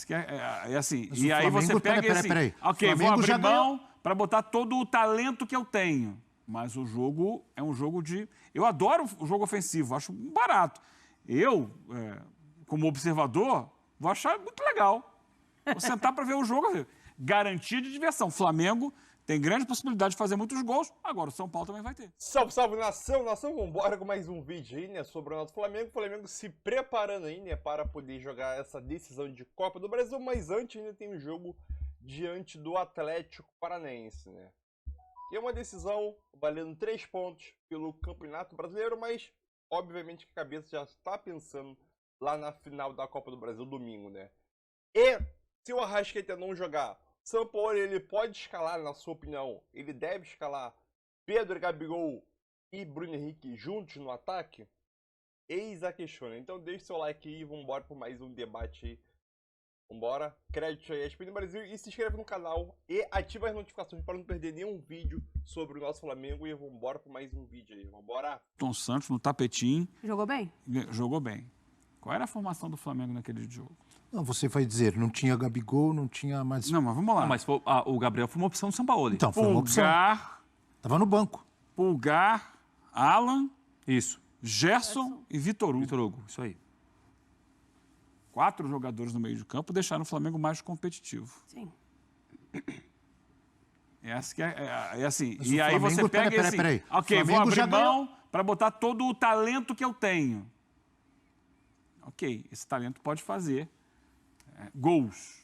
Essa que é assim. Mas e aí você pega esse... Peraí. Ok, vou abrir mão para botar todo o talento que eu tenho. Mas o jogo é um jogo de... Eu adoro o jogo ofensivo, acho barato. Eu, como observador, vou achar muito legal. Vou sentar para ver o jogo. Garantia de diversão. Flamengo tem grande possibilidade de fazer muitos gols. Agora o São Paulo também vai ter. Salve, salve, nação! Nação, vambora com mais um vídeo aí, né, sobre o nosso Flamengo. O Flamengo se preparando aí, né, para poder jogar essa decisão de Copa do Brasil. Mas antes ainda tem um jogo diante do Atlético Paranaense, né. Que é uma decisão valendo 3 pontos pelo Campeonato Brasileiro, mas obviamente que a cabeça já está pensando lá na final da Copa do Brasil domingo, né. E se o Arrascaeta não jogar, São Paulo, ele pode escalar, na sua opinião, ele deve escalar Pedro, Gabigol e Bruno Henrique juntos no ataque? Eis a questão. Então deixe seu like aí e vambora por mais um debate aí. Vambora. Crédito aí a ESPN Brasil e se inscreve no canal e ativa as notificações para não perder nenhum vídeo sobre o nosso Flamengo e vambora por mais um vídeo aí. Vambora. Tom Santos no tapetinho. Jogou bem? Jogou bem. Qual era a formação do Flamengo naquele jogo? Não, você vai dizer, não tinha Gabigol, não tinha mais... Não, mas vamos lá. Não, mas o Gabriel foi uma opção do São Paulo. Então, foi uma opção. Tava no banco. Pulgar, Alan, Isso. Gerson e Vitor Hugo. Vitor Hugo, isso aí. 4 jogadores no meio de campo deixaram o Flamengo mais competitivo. Sim. Essa que é assim. Mas e aí Flamengo, você pega peraí. Ok, Flamengo vou abrir já mão para botar todo o talento que eu tenho. Ok, esse talento pode fazer gols.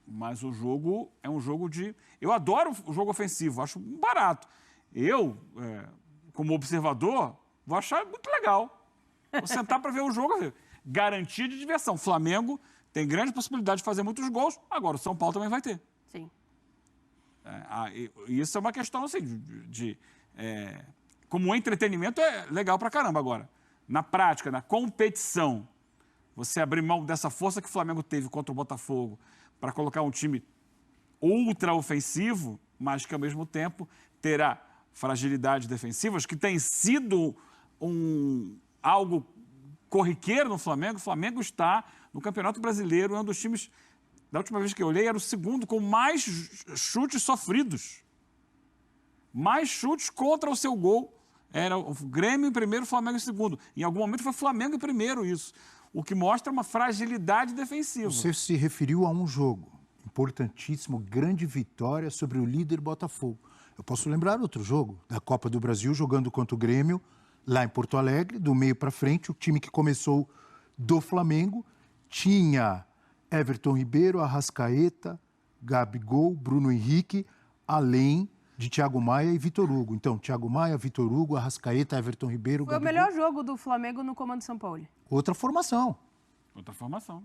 Mas o jogo é um jogo de... Eu adoro o jogo ofensivo, acho barato. Eu, como observador, vou achar muito legal. Vou sentar para ver o jogo. Garantia de diversão. Flamengo tem grande possibilidade de fazer muitos gols. Agora o São Paulo também vai ter. Sim. Isso é uma questão assim, como entretenimento é legal pra caramba. Agora, na prática, na competição, você abrir mão dessa força que o Flamengo teve contra o Botafogo para colocar um time ultra ofensivo, mas que ao mesmo tempo terá fragilidades defensivas, que tem sido algo corriqueiro no Flamengo. O Flamengo está no Campeonato Brasileiro, é um dos times, da última vez que eu olhei, era o segundo com mais chutes sofridos. Mais chutes contra o seu gol. Era o Grêmio em primeiro, o Flamengo em segundo. Em algum momento foi o Flamengo em primeiro isso. O que mostra uma fragilidade defensiva. Você se referiu a um jogo importantíssimo, grande vitória sobre o líder Botafogo. Eu posso lembrar outro jogo, da Copa do Brasil, jogando contra o Grêmio, lá em Porto Alegre, do meio para frente, o time que começou do Flamengo, tinha Everton Ribeiro, Arrascaeta, Gabigol, Bruno Henrique, além de Thiago Maia e Vitor Hugo. Então, Thiago Maia, Vitor Hugo, Arrascaeta, Everton Ribeiro, Foi Gabigol. o melhor jogo do Flamengo no comando de São Paulo. Outra formação. Outra formação.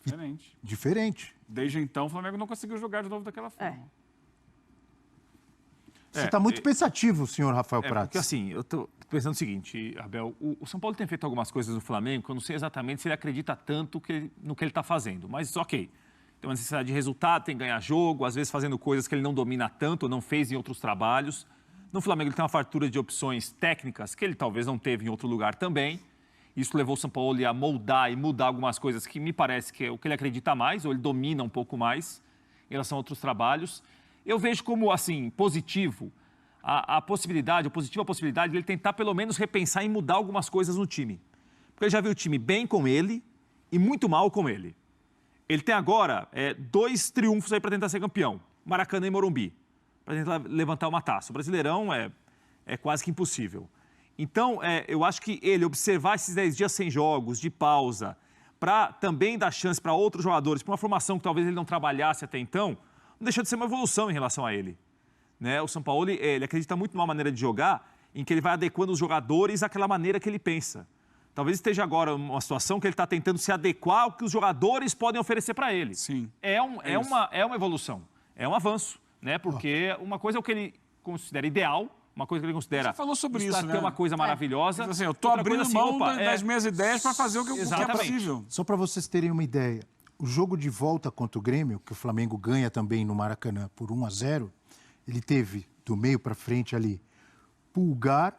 Diferente. Diferente. Desde então, o Flamengo não conseguiu jogar de novo daquela forma. Você está muito pensativo, senhor Rafael Prats. Porque assim, eu estou pensando o seguinte, Abel, o São Paulo tem feito algumas coisas no Flamengo que eu não sei exatamente se ele acredita tanto no que ele está fazendo, mas ok. Tem uma necessidade de resultado, tem que ganhar jogo, às vezes fazendo coisas que ele não domina tanto, ou não fez em outros trabalhos. No Flamengo ele tem uma fartura de opções técnicas que ele talvez não teve em outro lugar também. Isso levou o São Paulo a moldar e mudar algumas coisas que me parece que é o que ele acredita mais, ou ele domina um pouco mais em relação a outros trabalhos. Eu vejo como, assim, positivo a possibilidade de ele tentar pelo menos repensar em mudar algumas coisas no time. Porque ele já viu o time bem com ele e muito mal com ele. Ele tem agora 2 triunfos aí para tentar ser campeão. Maracanã e Morumbi. Para tentar levantar uma taça. O Brasileirão é quase que impossível. Então, eu acho que ele observar esses 10 dias sem jogos, de pausa, para também dar chance para outros jogadores, para uma formação que talvez ele não trabalhasse até então, não deixa de ser uma evolução em relação a ele. Né? O São Paulo, ele acredita muito numa maneira de jogar em que ele vai adequando os jogadores àquela maneira que ele pensa. Talvez esteja agora uma situação que ele está tentando se adequar ao que os jogadores podem oferecer para ele. Sim. É uma evolução, é um avanço, né? Porque uma coisa é o que ele considera ideal, uma coisa que ele considera... Você falou sobre isso, né? né? uma coisa maravilhosa. Assim, eu estou abrindo mão das minhas ideias para fazer o que é possível. Só para vocês terem uma ideia, o jogo de volta contra o Grêmio, que o Flamengo ganha também no Maracanã por 1-0, ele teve, do meio para frente ali, Pulgar,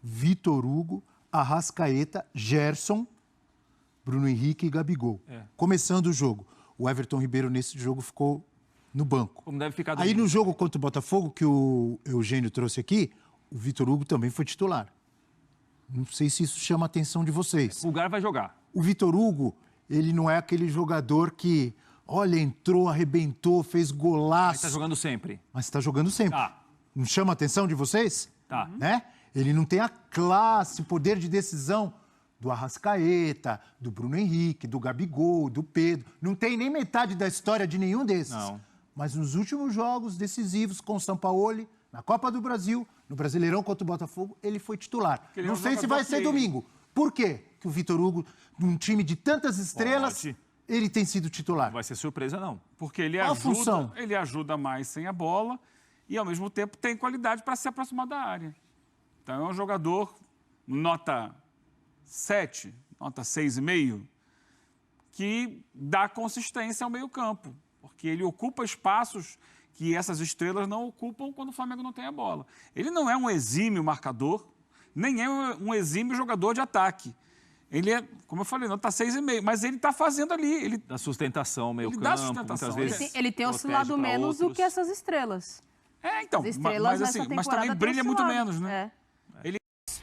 Vitor Hugo, Arrascaeta, Gerson, Bruno Henrique e Gabigol. Começando o jogo. o Everton Ribeiro nesse jogo ficou no banco. Como deve ficar Aí no jogo contra o Botafogo, que o Eugênio trouxe aqui, o Vitor Hugo também foi titular. Não sei se isso chama a atenção de vocês. O Bulgar vai jogar. O Vitor Hugo, ele não é aquele jogador que, olha, entrou, arrebentou, fez golaço. Mas tá jogando sempre. Mas está jogando sempre. Tá. Não chama a atenção de vocês? Tá. Né? Ele não tem a classe, poder de decisão do Arrascaeta, do Bruno Henrique, do Gabigol, do Pedro. Não tem nem metade da história de nenhum desses. Não. Mas nos últimos jogos decisivos com o Sampaoli, na Copa do Brasil, no Brasileirão contra o Botafogo, ele foi titular. Ele não é um sei se vai ser domingo. Por quê que o Vitor Hugo, num time de tantas estrelas, Pode. ele tem sido titular? Não vai ser surpresa, não. Porque ele Qual a função? ele ajuda mais sem a bola e, ao mesmo tempo, tem qualidade para se aproximar da área. Então, é um jogador nota 7, nota 6,5, que dá consistência ao meio-campo, porque ele ocupa espaços que essas estrelas não ocupam quando o Flamengo não tem a bola. Ele não é um exímio marcador, nem é um exímio jogador de ataque. Ele é, como eu falei, nota 6,5, mas ele está fazendo ali. Ele Da sustentação, meio Ele campo, dá sustentação. muitas vezes Ele tem protege oscilado pra menos do outros. que essas estrelas. então, As estrelas mas, assim, nessa mas temporada também têm brilha muito oscilado. menos, né?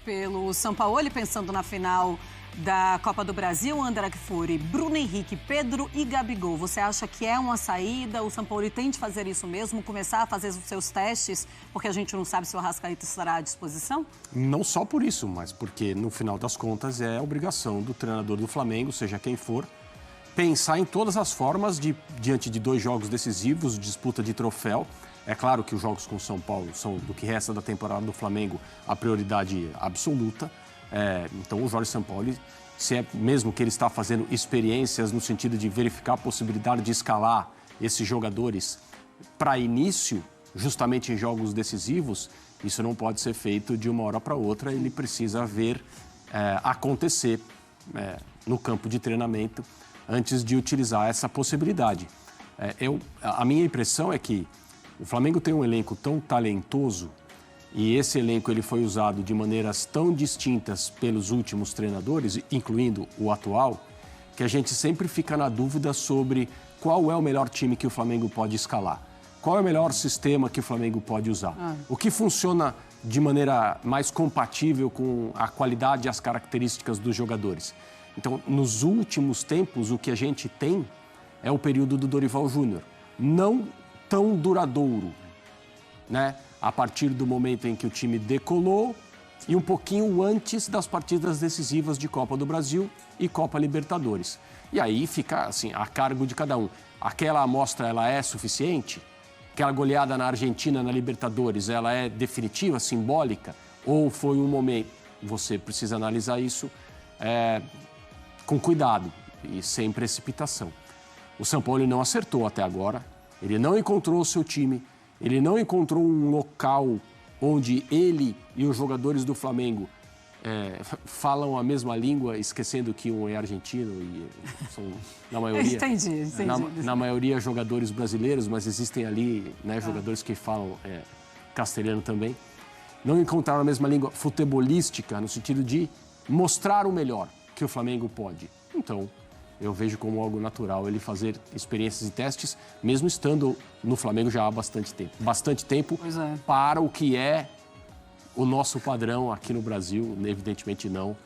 Pelo Sampaoli, pensando na final da Copa do Brasil, André Kfouri, Bruno Henrique, Pedro e Gabigol. Você acha que é uma saída? O Sampaoli tem de fazer isso mesmo, começar a fazer os seus testes, porque a gente não sabe se o Arrascaeta estará à disposição? Não só por isso, mas porque, no final das contas, é a obrigação do treinador do Flamengo, seja quem for, pensar em todas as formas diante de 2 jogos decisivos, disputa de troféu. É claro que os jogos com o São Paulo são, do que resta da temporada do Flamengo, a prioridade absoluta. Então, o Jorge Sampaoli, se é mesmo que ele está fazendo experiências no sentido de verificar a possibilidade de escalar esses jogadores para início, justamente em jogos decisivos, isso não pode ser feito de uma hora para outra. Ele precisa ver acontecer no campo de treinamento antes de utilizar essa possibilidade. A minha impressão é que o Flamengo tem um elenco tão talentoso e esse elenco ele foi usado de maneiras tão distintas pelos últimos treinadores, incluindo o atual, que a gente sempre fica na dúvida sobre qual é o melhor time que o Flamengo pode escalar, qual é o melhor sistema que o Flamengo pode usar, o que funciona de maneira mais compatível com a qualidade e as características dos jogadores. Então, nos últimos tempos, o que a gente tem é o período do Dorival Júnior, não tão duradouro, né? A partir do momento em que o time decolou e um pouquinho antes das partidas decisivas de Copa do Brasil e Copa Libertadores. E aí fica assim, a cargo de cada um. Aquela amostra, ela é suficiente? Aquela goleada na Argentina, na Libertadores, ela é definitiva, simbólica? Ou foi um momento? Você precisa analisar isso com cuidado e sem precipitação. O São Paulo não acertou até agora. Ele não encontrou o seu time, ele não encontrou um local onde ele e os jogadores do Flamengo falam a mesma língua, esquecendo que um é argentino e são, na maioria... Entendi. Na maioria, jogadores brasileiros, mas existem ali jogadores que falam castelhano também. Não encontraram a mesma língua futebolística, no sentido de mostrar o melhor que o Flamengo pode. Então, eu vejo como algo natural ele fazer experiências e testes, mesmo estando no Flamengo já há bastante tempo. Bastante tempo para o que é o nosso padrão aqui no Brasil, evidentemente não,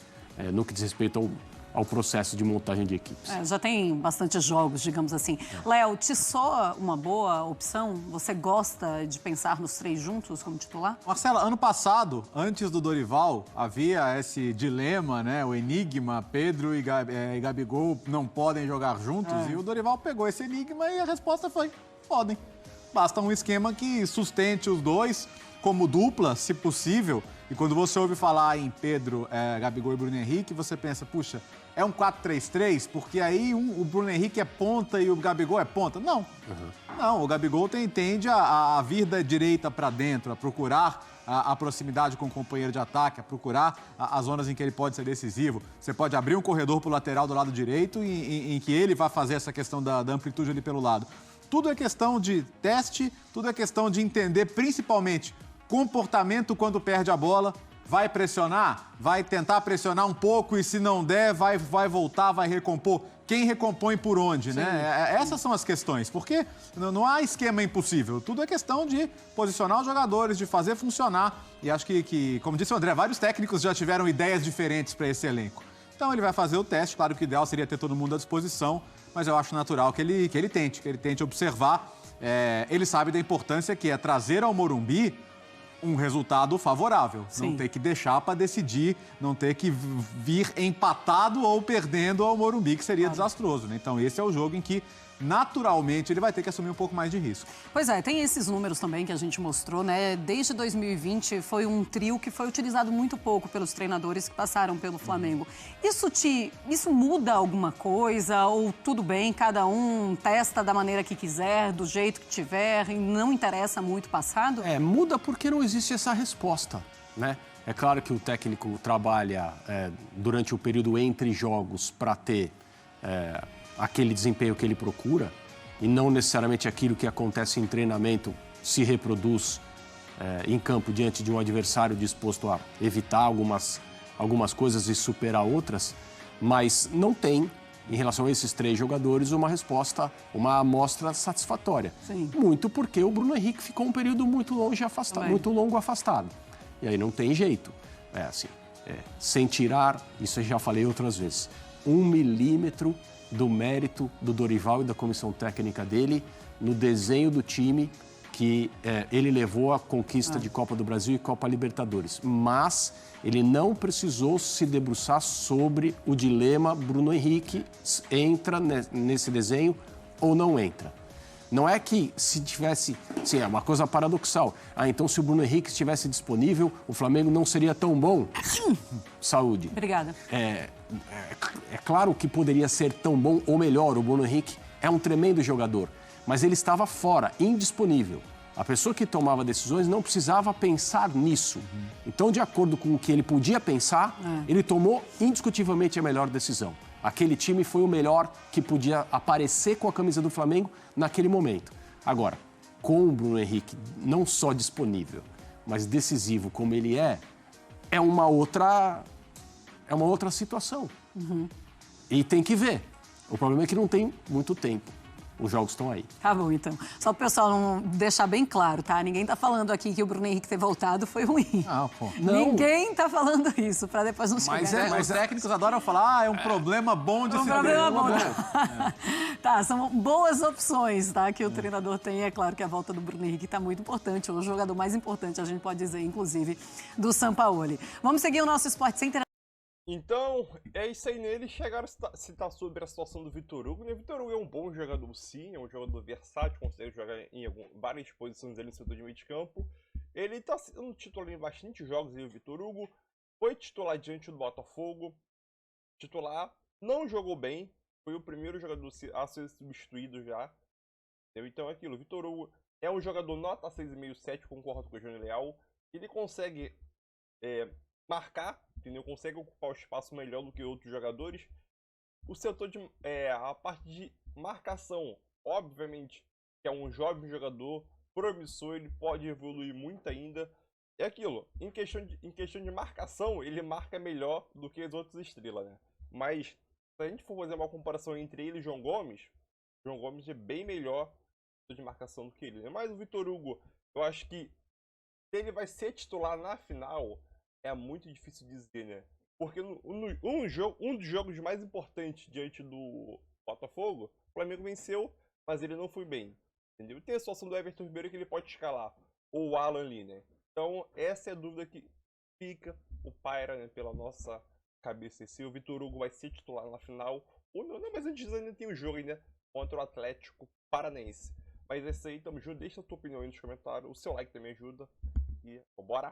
no que diz respeito ao processo de montagem de equipes. Já tem bastante jogos, digamos assim. Léo, te soa uma boa opção? Você gosta de pensar nos 3 juntos como titular? Marcela, ano passado, antes do Dorival, havia esse dilema, né? O enigma, Pedro e Gabigol não podem jogar juntos. E o Dorival pegou esse enigma e a resposta foi, podem. Basta um esquema que sustente os dois como dupla, se possível. E quando você ouve falar em Pedro, Gabigol e Bruno Henrique, você pensa, puxa, é um 4-3-3? Porque aí o Bruno Henrique é ponta e o Gabigol é ponta? Não. Não, o Gabigol tende a vir da direita para dentro, a procurar a proximidade com o companheiro de ataque, a procurar as zonas em que ele pode ser decisivo. Você pode abrir um corredor para o lateral do lado direito em que ele vai fazer essa questão da amplitude ali pelo lado. Tudo é questão de teste, tudo é questão de entender principalmente comportamento quando perde a bola. Vai pressionar? Vai tentar pressionar um pouco e se não der, vai voltar, vai recompor. quem recompõe por onde, né? Essas são as questões, porque não há esquema impossível. Tudo é questão de posicionar os jogadores, de fazer funcionar. E acho que, como disse o André, vários técnicos já tiveram ideias diferentes para esse elenco. Então ele vai fazer o teste. Claro que o ideal seria ter todo mundo à disposição, mas eu acho natural que ele tente observar. Ele sabe da importância que é trazer ao Morumbi um resultado favorável. Sim. Não ter que deixar para decidir, não ter que vir empatado ou perdendo ao Morumbi, que seria desastroso, né? Então esse é o jogo em que, naturalmente, ele vai ter que assumir um pouco mais de risco. Pois é, tem esses números também que a gente mostrou, né? Desde 2020 foi um trio que foi utilizado muito pouco pelos treinadores que passaram pelo Flamengo. Isso muda alguma coisa? Ou tudo bem, cada um testa da maneira que quiser, do jeito que tiver, e não interessa muito o passado? Muda porque não existe essa resposta, né? É claro que o técnico trabalha durante o período entre jogos para ter aquele desempenho que ele procura e não necessariamente aquilo que acontece em treinamento se reproduz em campo diante de um adversário disposto a evitar algumas coisas e superar outras, mas não tem, em relação a esses 3 jogadores, uma resposta, uma amostra satisfatória. Sim. Muito porque o Bruno Henrique ficou um período muito longo afastado. E aí não tem jeito. Sem tirar, isso eu já falei outras vezes, 1 milímetro do mérito do Dorival e da comissão técnica dele no desenho do time que ele levou à conquista de Copa do Brasil e Copa Libertadores. Mas ele não precisou se debruçar sobre o dilema Bruno Henrique entra nesse desenho ou não entra. Não é que se tivesse... Sim, é uma coisa paradoxal. Então se o Bruno Henrique estivesse disponível, o Flamengo não seria tão bom. Saúde. Obrigada. É claro que poderia ser tão bom ou melhor. O Bruno Henrique é um tremendo jogador, mas ele estava fora, indisponível. A pessoa que tomava decisões não precisava pensar nisso. Então, de acordo com o que ele podia pensar, ele tomou indiscutivelmente a melhor decisão. Aquele time foi o melhor que podia aparecer com a camisa do Flamengo naquele momento. Agora, com o Bruno Henrique não só disponível, mas decisivo como ele é uma outra situação. E tem que ver. O problema é que não tem muito tempo. Os jogos estão aí. Tá bom, então. Só para o pessoal não deixar bem claro, tá? Ninguém tá falando aqui que o Bruno Henrique ter voltado foi ruim. Ninguém tá falando isso, para depois não chegar. Mas os técnicos adoram falar, é um problema bom de se ter. Problema bom. Tá, são boas opções, tá? Que o treinador tem. É claro que a volta do Bruno Henrique tá muito importante. O jogador mais importante, a gente pode dizer, inclusive, do Sampaoli. Vamos seguir o nosso Sport Center. Então, é isso aí, né? Eles chegaram a citar sobre a situação do Vitor Hugo, né? O Vitor Hugo é um bom jogador, sim, é um jogador versátil, consegue jogar em várias posições ali no setor de meio de campo. Ele tá sendo titular em bastante jogos aí, o Vitor Hugo. Foi titular diante do Botafogo. Titular, não jogou bem, foi o primeiro jogador a ser substituído já. Então é aquilo, o Vitor Hugo é um jogador nota 6,5, 7, concordo com o Júnior Leal. Ele consegue marcar, entendeu? Consegue ocupar o espaço melhor do que outros jogadores. O setor de a parte de marcação, obviamente, que é um jovem jogador promissor, ele pode evoluir muito ainda. É aquilo, em questão de marcação, ele marca melhor do que as outras estrelas, né? Mas se a gente for fazer uma comparação entre ele e João Gomes é bem melhor de marcação do que ele, né? Mas o Vitor Hugo, eu acho que se ele vai ser titular na final, é muito difícil dizer, né? Porque um dos jogos mais importantes diante do Botafogo, o Flamengo venceu, mas ele não foi bem. Entendeu? E tem a situação do Everton Ribeiro que ele pode escalar. Ou o Alan ali, né? Então, essa é a dúvida que fica, o paira, né, pela nossa cabeça. Se o Vitor Hugo vai ser titular na final ou não. Mas antes ainda tem o jogo ainda contra o Atlético Paranaense. Mas é isso aí, tamo junto. Deixa a tua opinião aí nos comentários. O seu like também ajuda. E bora!